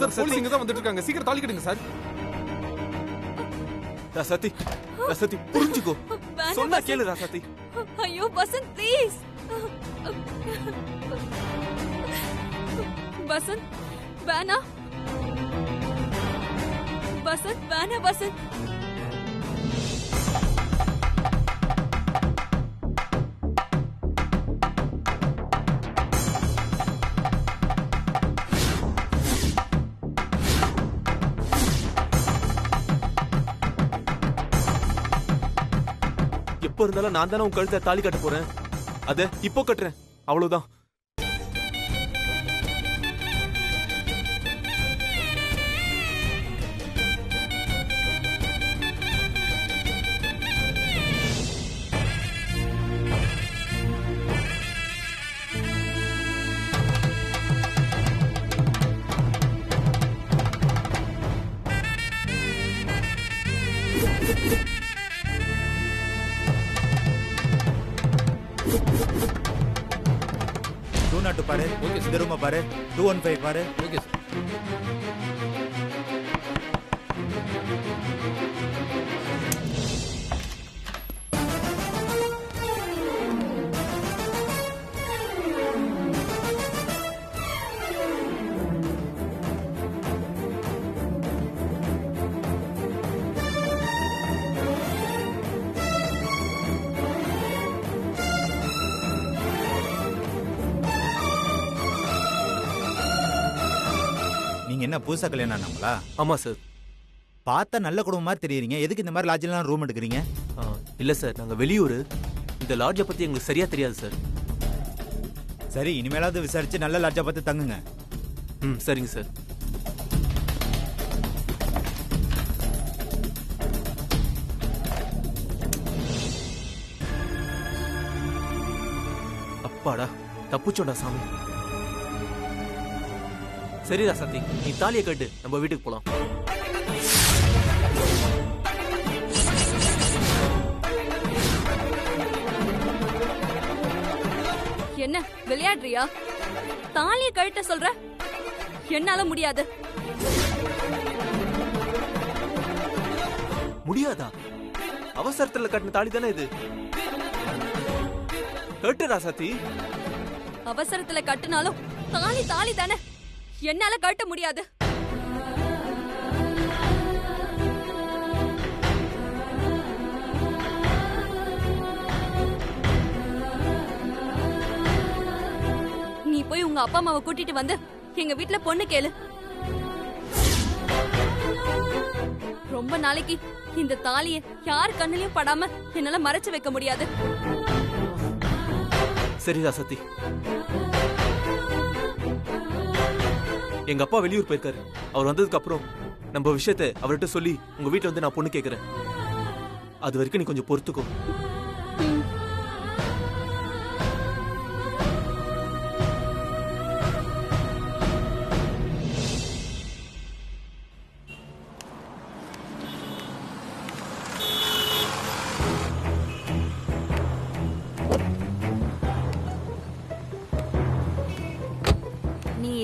Sir police இங்க தான் வந்துட்டு இருக்காங்க, சீக்கிரம் தாலி கட்டுங்க சார். ராசாத்தி, ராசாத்தி புரிஞ்சுக்கோ, சொன்னா கேளு ராசாத்தி. ஐயோ வசந்த் ப்ளீஸ். வசந்த் வேணா, வசந்த் வேணா வசந்த். எப்ப இருந்தாலும் நான் தானே உன் கழுத்தை தாலி கட்ட போறேன், அத இப்போ கட்டுறேன், அவ்வளவுதான். பாரு, இந்த ரூம் பாரு, 215 பாரு. Okay sir. நீங்க என்ன புதுசா கல்யாணம் ஆனாங்களா? ஆமா சார். பார்த்தா நல்ல குடும்பம் மாதிரி தெரியுறீங்க, எதுக்கு இந்த மாதிரி லாட்ஜ்லாம் ரூம் எடுக்கிறீங்க? இல்ல சார், நாங்க வெளியூர், இந்த லாட்ஜை பத்தி எங்களுக்கு சரியா தெரியாது சார். சரி, இனிமேலாவது விசாரிச்சு நல்ல லாட்ஜா பார்த்து தங்குங்க. சரிங்க சார். அப்பாடா தப்புச்சோடா சாமி. சரிடா சத்தி, நீ தாலியை கட்டு, நம்ம வீட்டுக்கு போலாம். என்ன விளையாடுறியா? தாலியை கழட்ட சொல்ற? என்னால முடியாது. முடியாதா? அவசரத்துல கட்டின தாலி தானே இது, கட்டுடா சத்தி. அவசரத்துல கட்டுனாலும் தாலி தாலி தானே, என்னால கட்ட முடியாது. நீ போய் உங்க அப்பா அம்மாவை கூட்டிட்டு வந்து எங்க வீட்டுல பொண்ணு கேளு. ரொம்ப நாளைக்கு இந்த தாலியை யார் கண்ணிலையும் படாம என்னால மறைச்சு வைக்க முடியாது. சரிடா சத்தி. எங்க அப்பா வெளியூர் போயிருக்காரு, அவர் வந்ததுக்கு அப்புறம் நம்ம விஷயத்தை அவர்கிட்ட சொல்லி உங்க வீட்டுல வந்து நான் பொண்ணு கேக்குறேன். அது வரைக்கும் நீ கொஞ்சம் பொறுத்துக்கோ.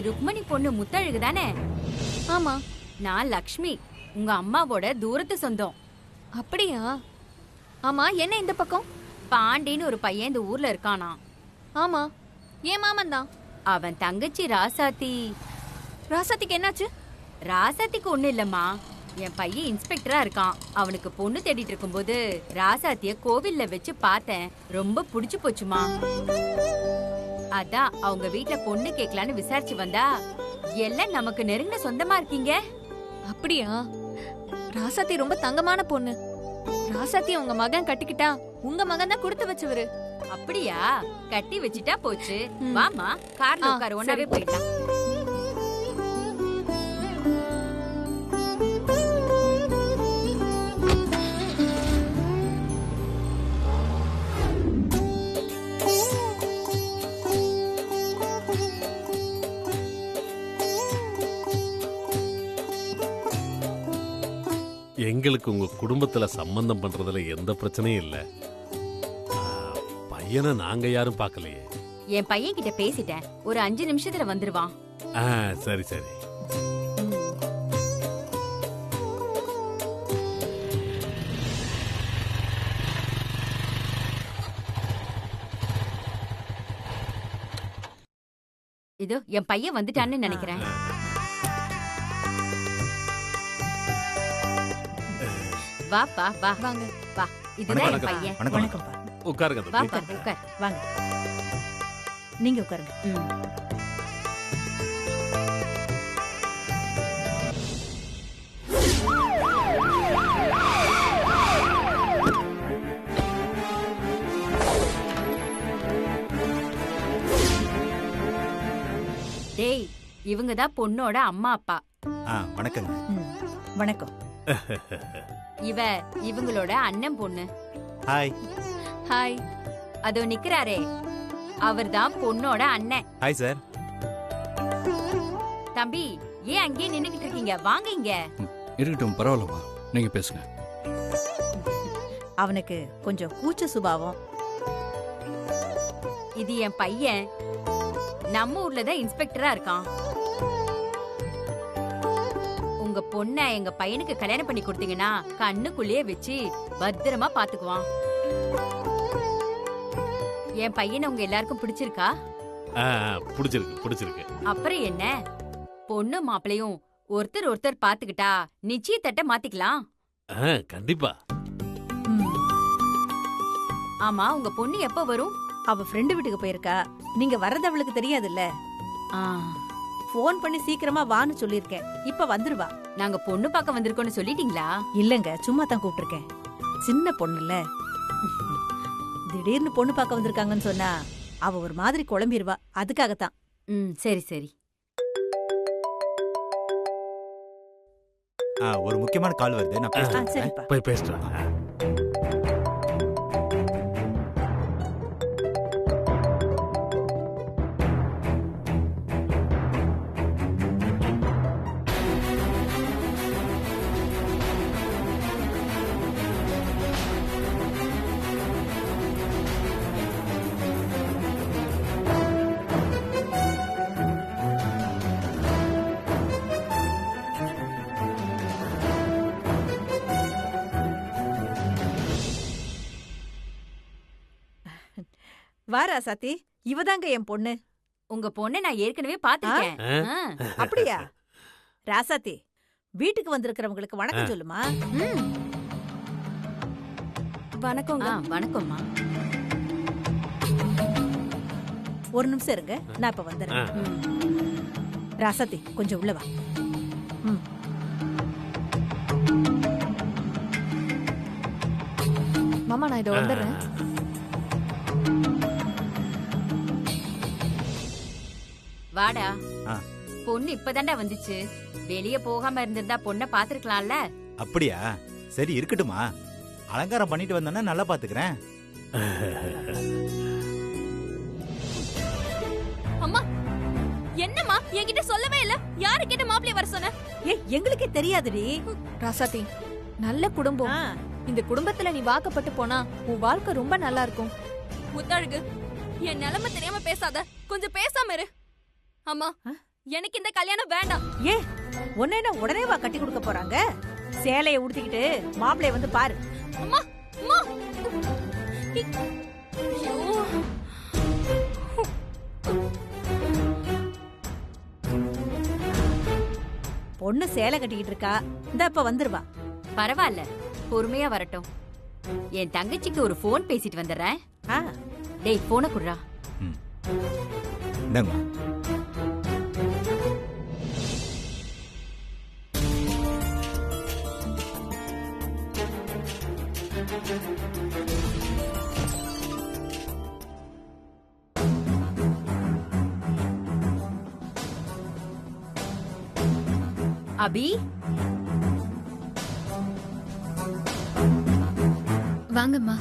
ருக்மணி பொண்ணு முத்தழகு தானே? ஆமா. நான் லக்ஷ்மி, உங்க அம்மாவோட தூரத்து சொந்தம். அப்படியா? ஆமா, என்ன இந்த பக்கம்? பாண்டின்னு ஒரு பையன் இந்த ஊர்ல இருக்கானா? ஆமா, ஏன் மாமன் தான். அவன் தங்கச்சி ராசாத்தி. ராசாத்திக்கு என்னாச்சு? ராசாத்திக்கு ஒண்ணு இல்லம்மா, என் பையன் இன்ஸ்பெக்டரா இருக்கான். அவனுக்கு பொண்ணு தேடிட்டு இருக்கும்போது ராசாத்திய கோவில்ல வச்சு பார்த்தேன், ரொம்ப புடிச்சு போச்சுமா. அதான் அவங்க வீட்ல பொண்ணு கேட்கலான்னு விசாரிச்சு வந்தா, எல்லாம் நமக்கு நெருங்கின சொந்தமா இருக்கீங்க. அப்படியா? ராசாத்தி ரொம்ப தங்கமான பொண்ணு. ராசாத்தி உங்க மகன் கட்டிக்கிட்டா உங்க மகன் தான் கொடுத்து வச்சவரு. அப்படியா? கட்டி வச்சிட்டா போச்சு. வாமா, கார்ல உட்காரு, ஒன்னாவே போயிடலாம். எங்களுக்கு உங்க குடும்பத்துல சம்பந்தம் பண்றதுல எந்த பிரச்சனையும் இல்ல. பையனை நாங்க யாரும் பார்க்கலையே. என் பையன் கிட்ட பேசிட்டேன், ஒரு 5 நிமிஷத்துல வந்துருவான். சரி சரி. இதோ என் பையன் வந்துட்டான்னு நினைக்கிறேன். வாப்பா வா வாங்க. வா, இதுதான் என் வணக்கம். பையன். வணக்கம் வணக்கம்ப்பா. உட்காருங்க வா தம்பி. உட்கார், உட்கார். வாங்க, நீங்க உட்காருங்க. ம். டேய், இவங்க தான் பொண்ணோட அம்மா அப்பா. வணக்கங்க. ம், வணக்கம். இவங்களோட அண்ணன் பொண்ணு. ஹாய். ஹாய். அதோ நிக்கிறாரே, அவர்தான் பொண்ணோட அண்ணன். Hi sir. தம்பி, ஏன் அங்கேயே நின்னுகிட்டு இருக்கீங்க? வாங்க இங்க. இருக்கட்டும், பரவாயில்லம்மா, நீங்க பேசுங்க. அவனுக்கு கொஞ்சம் கூச்ச சுபாவம். இது என் பையன். நம்ம ஊர்ல தான் இன்ஸ்பெக்டரா இருக்கான். உங்க பொண்ண எங்க பையனுக்கு கல்யாணம் பண்ணி கொடுத்தீங்கன்னா கண்ணுக்குள்ளேயே வச்சு பத்திரமா பாத்துக்குவான். என் பையனை உங்க எல்லாருக்கும் பிடிச்சிருக்கா? பிடிச்சிருக்கு. அப்புறம் என்ன, பொண்ணு மாப்பிளையும் ஒருத்தர் ஒருத்தர் பாத்துக்கிட்டா நிச்சயத்தட்ட மாத்திக்கலாம். கண்டிப்பா. ம், ஆமா, உங்க பொண்ணு எப்ப வரும்? அவ ஃப்ரெண்டு வீட்டுக்கு போயிருக்கா. நீங்க வர்றது அவளுக்கு தெரியாதுல்ல. ஃபோன் பண்ணி சீக்கிரமா வான்னு சொல்லிருக்கேன். இப்ப வந்துருவா. நாங்க பொண்ணு பார்க்க வந்திருக்கோம்னு சொல்லிட்டீங்களா? இல்லங்க, சும்மா தான் கூப்பிட்டிருக்கேன். சின்ன பொண்ணுல திடீர்னு பொண்ணு பார்க்க வந்திருக்காங்கன்னு சொன்னா அவ ஒரு மாதிரி குழம்பிடுவா. அதுக்காகத்தான். சரி சரி. ஒரு முக்கியமான கால் வருது, நான் பேசிட்டு வரேன். சரிப்பா. போய் பேசிட்டு வாங்க. வாரா சாத்தி, இவதாங்க என் பொண்ணு. உங்க பொண்ணை நான் ஏற்கனவே பாத்துருக்கேன். அப்படியா? ராசாத்தி, வீட்டுக்கு வந்திருக்கிறவங்களுக்கு வணக்கம் சொல்லுமா. வணக்கங்க. வணக்கம்மா. ஒரு நிமிஷம் இருங்க, நான் இப்ப வந்துடுறேன். ராசாத்தி, கொஞ்சம் உள்ள வா. மாமா, நான் இதை வந்துடுறேன். வாடா. ஆ. பொண்ணு இப்பதான்டா வந்துச்சு. வெளிய போகாம இருந்திருந்தா பொண்ண பாத்துருக்கலாம்ல. அப்படியா? சரி, இருக்கட்டுமா. அலங்காரம் பண்ணிட்டு வந்தோன்னா நல்லா பாத்துக்கிறேன். அம்மா, என்னம்மா என்கிட்ட சொல்லவே இல்ல? யாரு கிட்ட மாப்பிளைய வர சொன்ன? எங்களுக்கே தெரியாதுடி. ராசாத்தி, நல்ல குடும்பம். இந்த குடும்பத்துல நீ வாக்கப்பட்டு போனா உன் வாழ்க்கை ரொம்ப நல்லா இருக்கும். முத்தழகு, என் நிலைமை தெரியாம பேசாத. கொஞ்சம் பேசாம இரு. அம்மா, எனக்கு இந்த கல்யாணம் வேண்டாம். உன்ன என்ன உடனே வா கட்டி கொடுக்க போறாங்க? சேலைய உடுத்திக்கிட்டு மாப்பிளைய வந்து பாரு. அம்மா, அம்மா. ஐயோ. பொண்ணு சேலை கட்டிக்கிட்டு இருக்கா. இந்த இப்ப வந்துருவா. பரவாயில்ல, பொறுமையா வரட்டும். என் தங்கச்சிக்கு ஒரு போன் பேசிட்டு வந்துடுறேன். டேய், போன குடுறா. இந்தாங்கம்மா. அபி, வாங்கம்மா.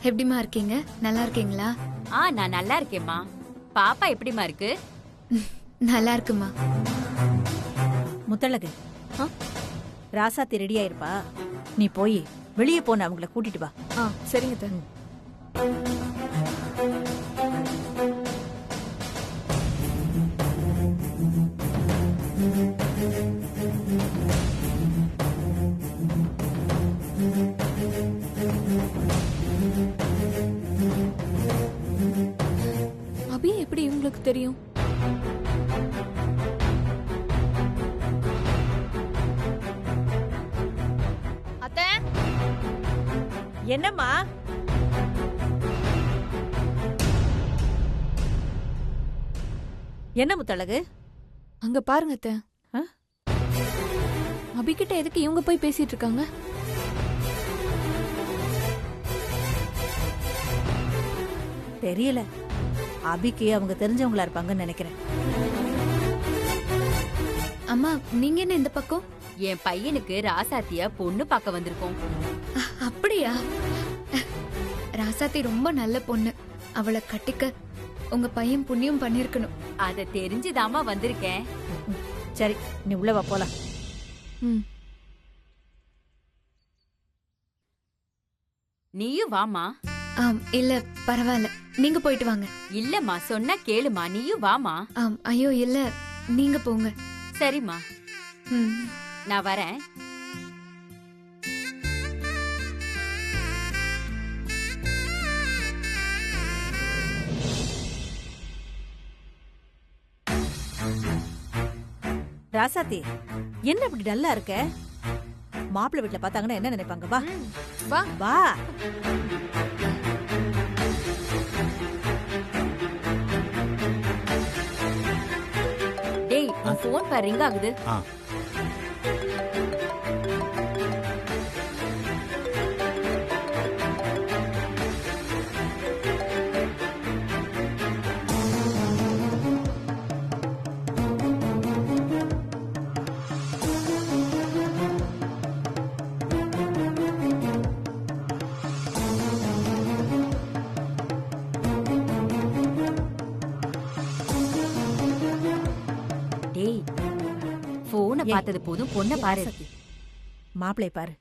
எப்படிமா இருக்கீங்க? நல்லா இருக்கீங்களா? நான் நல்லா இருக்கேம்மா. பாப்பா எப்படிமா இருக்கு? நல்லா இருக்குமா. முத்தழகு, ராசாத்தி ரெடியா இருப்பா. நீ போய் வெளியே போன அவங்கள கூட்டிட்டு வா. சரிங்க தன். உங்களுக்கு தெரியும்? அத்தை, என்னம்மா? என்ன முத்தழகு? அங்க பாருங்க அத்தை. ஆ? அபிகிட்ட எதுக்கு இவங்க போய் பேசிட்டு இருக்காங்க? தெரியல. அபிக்கு அவங்க தெரிஞ்சவங்களா இருப்பாங்கன்னு நினைக்கிறேன். அம்மா, நீங்க என்ன இந்த பக்கம்? என் பையனுக்கு ராசாத்திய பொண்ணு பார்க்க வந்திருக்கோம். அப்படியா? ராசாத்தி ரொம்ப நல்ல பொண்ணு. அவளை கட்டிக்க உங்க பையன் புண்ணியம் பண்ணிருக்கணும். அத தெரிஞ்சுதாமா வந்திருக்கேன். சரி, நீ உள்ள வா, போலாம். நீயும் வாமா. இல்ல பரவாயில்ல, நீங்க போயிட்டு வாங்க. இல்லம்மா, சொன்னா கேளுமா, நீயும் வாமா. ஐயோ இல்ல, நீங்க போங்க. சரிம்மா, நான் வரேன். ராசாத்தி, என்ன இப்படி டல்லா இருக்க? மாப்பிள்ளை வீட்டுல பார்த்தாங்கன்னா என்ன நினைப்பாங்க? வா வா வா. டேய், உன் போன் பாரு, ரிங் ஆகுது. ஆ டேய், போனை பார்த்தது போதும், பொண்ணை பாரு. மாப்பிள்ளை பாரு.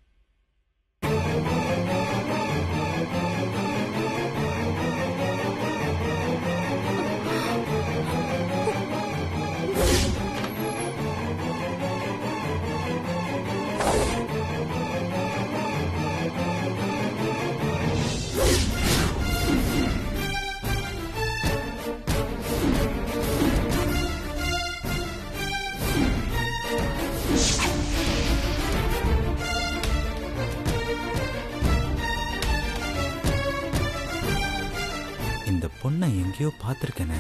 இந்த பொண்ணை எங்கேயோ பார்த்திருக்கேனே.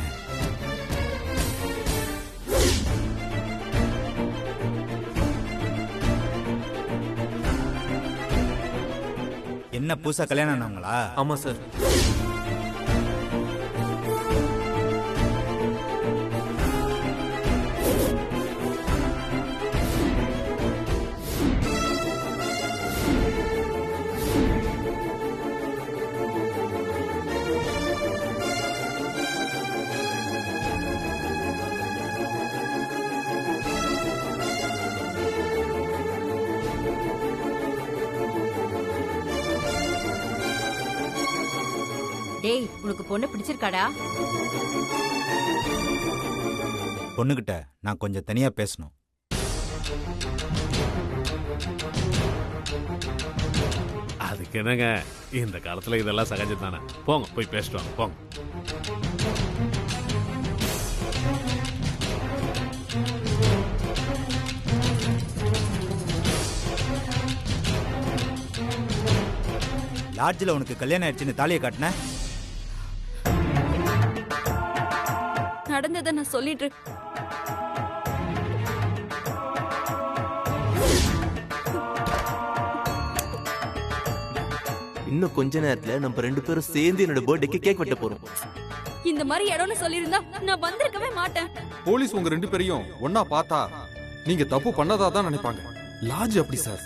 என்ன புதுசா கல்யாணம் ஆனவங்களா? ஆமா சார். டேய், உனக்கு பொண்ணு பிடிச்சிருக்காடா? பொண்ணுகிட்ட நான் கொஞ்சம் தனியா பேசணும். அதுக்கு என்னங்க, இந்த காலத்துல இதெல்லாம் சகஜம் தானே. போங்க, போய் பேசிட்டு வாங்க, போங்க. லாட்ஜில் உனக்கு கல்யாணம் ஆயிடுச்சுன்னு தாலியை காட்டின? நடந்ததை நான் சொல்லிட்டு இன்னும் கொஞ்ச நேரத்துல நம்ம ரெண்டு பேரும் சேர்ந்து என்னோட பர்த்டேக்கு கேக் வெட்ட போறோம். இந்த மாதிரி இடம்னு சொல்லியிருந்தா நான் வந்திருக்கவே மாட்டேன். போலீஸ் உங்க ரெண்டு பேரையும் ஒன்னா பார்த்தா நீங்க தப்பு பண்ணதா தான் நினைப்பாங்க. லாட்ஜ் அப்படி சார்.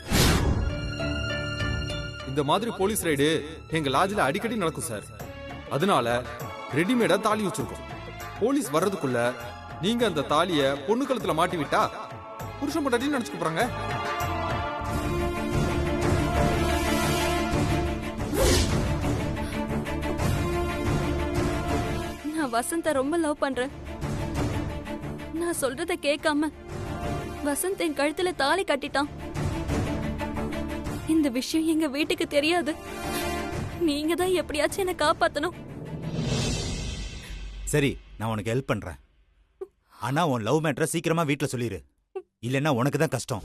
இந்த மாதிரி போலீஸ் ரைடு எங்க லாட்ஜ்ல அடிக்கடி நடக்கும் சார். அதனால ரெடிமேடா தாலி வச்சிருக்கோம். போலீஸ் வர்றதுக்குள்ள நீங்க அந்த தாலிய பொண்ணு கழுத்துல மாட்டி விட்டா புருஷன் பொண்டாட்டின்னு நினைச்சுக்க போறாங்க. நான் வசந்த ரொம்ப லவ் பண்றேன். நான் சொல்றத கேட்காம வசந்த் என் கழுத்துல தாலி கட்டிட்டான். இந்த விஷயம் எங்க வீட்டுக்கு தெரியாது. நீங்க தான் எப்படியாச்சும் என்ன காப்பாத்தணும். சரி, நான் உனக்கு ஹெல்ப் பண்றேன். ஆனா உன் லவ் மேட்டரை சீக்கிரமா வீட்ல சொல்லிடு, இல்லைன்னா உனக்கு தான் கஷ்டம்.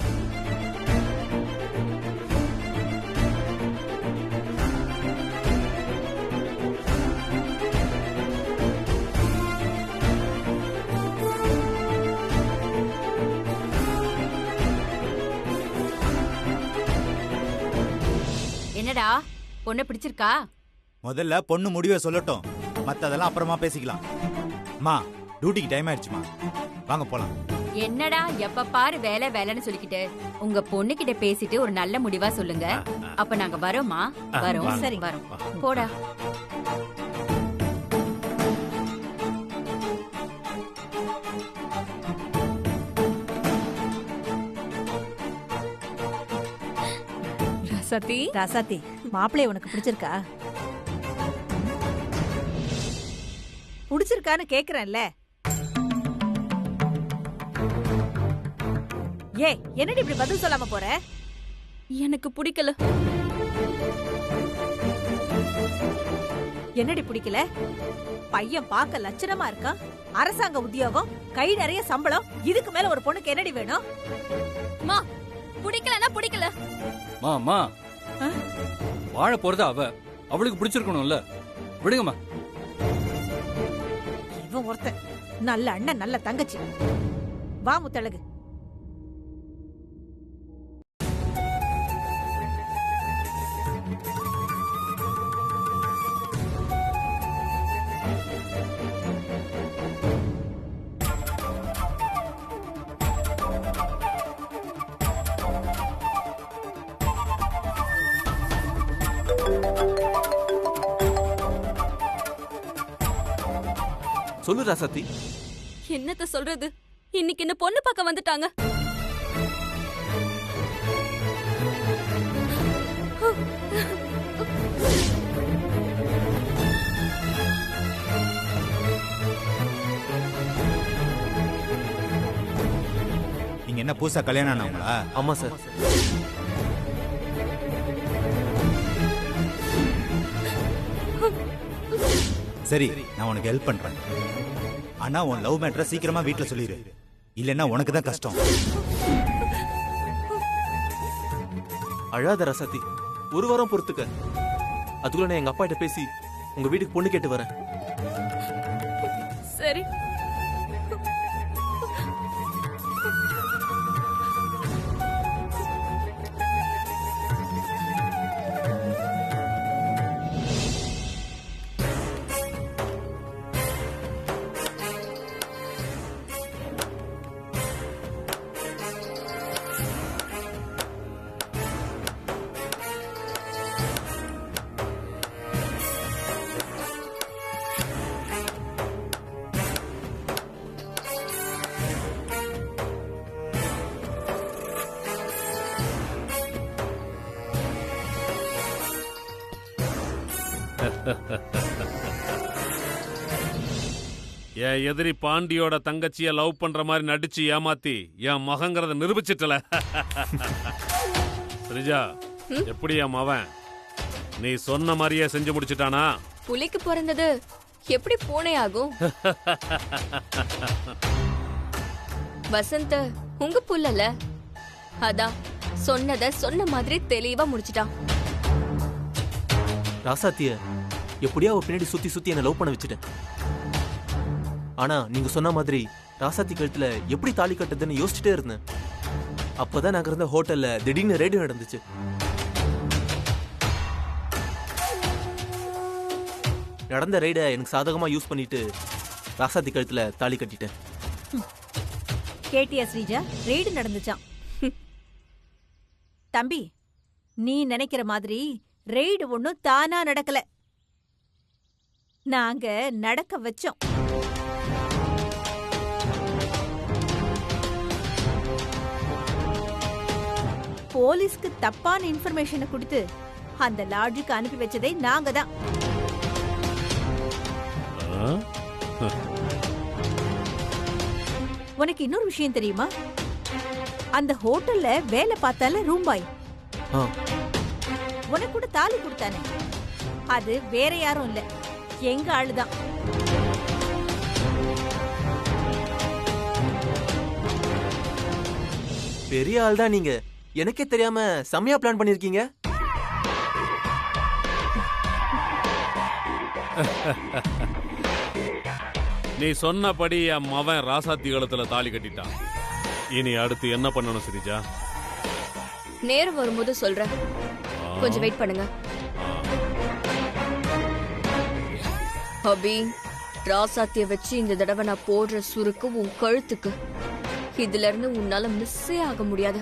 என்னடா பொண்ணை பிடிச்சிருக்கா? முதல்ல பொண்ணு முடிவை சொல்லட்டும், மத்ததெல்லாம் அப்புறமா பேசிக்கலாம். மா, டியூட்டிக்கு டைம் ஆயிடுச்சுமா, வாங்க போலாம். என்னடா எப்ப பாரு வேலை வேலைன்னு சொல்லிக்கிட்டு, உங்க பொண்ணு கிட்ட பேசிட்டு ஒரு நல்ல முடிவா சொல்லுங்க. அப்ப நாங்க வரோமா? வரோம். சரி. வரோம். போடா. சதி ராசாத்தி, மாப்பிள்ளை உனக்கு பிடிச்சிருக்கா? பிடிச்சிருக்கான்னு கேக்குறேன்ல. ஏய், என்னடி இப்படி பதில் சொல்லாம போற? எனக்கு பிடிக்கல. என்னடி பிடிக்கல? பையன் பார்க்க லட்சணமா இருக்கான், அரசாங்க உத்தியோகம், கை நிறைய சம்பளம், இதுக்கு மேல ஒரு பொண்ணுக்கு என்னடி வேணும்? மா, பிடிக்கலனா பிடிக்கல. மா வாழ போறது அவளுக்கு பிடிச்சிருக்கணும்ல, விடுங்கம்மா. இவன் ஒருத்தன் நல்ல அண்ணன் நல்ல தங்கச்சி. வா முத்தழகு. சொல்லு ராசாத்தி. என்னத்த சொல்றது, இன்னைக்கு என்ன பொண்ணு பார்க்க வந்துட்டாங்க. நீங்க என்ன புதுசா கல்யாணம் ஆனவங்களா? ஆமா சார். சரி, நான் உனக்கு ஹெல்ப் பண்றேன். ஆனா உன் லவ் மேட்டரை சீக்கிரமா வீட்ல சொல்லிடு, இல்லைன்னா உனக்கு தான் கஷ்டம். அழாத ராசாத்தி, ஒரு வாரம் பொறுத்துக்க. அதுக்குள்ள நான் எங்க அப்பா கிட்ட பேசி உங்க வீட்டுக்கு பொண்ணு கேட்டு வரேன். சரி. என் எதிரி பாண்டியோட தங்கச்சிய லவ் பண்ற மாதிரி நடிச்சு ஏமாத்தி என் மகங்கிறத நிரூபிச்சிட்டல. ஸ்ரீஜா, எப்படி என் மவன் நீ சொன்ன மாதிரியே செஞ்சு முடிச்சிட்டானா? புலிக்கு பிறந்தது எப்படி பூனை ஆகும்? வசந்த் உங்க புள்ளல, அதான் சொன்னத சொன்ன மாதிரி தெளிவா முடிச்சிட்டான். ராசாத்திய எப்படியா அவ பின்னாடி சுத்தி சுத்தி என்ன லவ் பண்ண வச்சுட்டேன். ஆனா நீங்க சொன்ன மாதிரி ராசாத்தி கழுத்துல எப்படி தாலி கட்டுறதுன்னு யோசிச்சுட்டே இருந்தேன். அப்பதான் நாங்க இருந்த ஹோட்டல்ல திடீர்னு ரேடியோ நடந்துச்சு. நடந்த ரைடை எனக்கு சாதகமா யூஸ் பண்ணிட்டு ராசாத்தி கழுத்துல தாலி கட்டிட்டேன். கேட்டியா ஸ்ரீஜா, ரெய்டு நடந்துச்சாம். தம்பி, நீ நினைக்கிற மாதிரி ரெய்டு ஒண்ணும் தானா நடக்கல, நாங்க நடக்க வச்சோம். போலீஸ்க்கு தப்பான இன்ஃபர்மேஷனை கொடுத்து அந்த லாட்ஜுக்கு அனுப்பி வச்சதே நாங்க தான். உனக்கு இன்னொரு விஷயம் தெரியுமா? அந்த ஹோட்டல்ல வேலை பார்த்தால ரூம்பாய் உனக்கு கூட தாலி கொடுத்தானே, அது வேற யாரும் இல்ல, எங்க ஆளுதான். பெரிய ஆள் தான் நீங்க. எனக்கே தெரியாம செமையா பிளான் பண்ணிருக்கீங்க. நீ சொன்னபடி என் மவன் ராசாத்தி கழுத்துல தாலி கட்டிட்டான். இனி அடுத்து என்ன பண்ணணும் சிரிஜா? நேரம் வரும்போது சொல்றேன், கொஞ்சம் வெயிட் பண்ணுங்க. அபி, ராசாத்திய வச்சு இந்த தடவை நான் போடுற சுருக்கு உன் கழுத்துக்கு. இதுல இருந்து உன்னால மிஸ்ஸே ஆக முடியாது.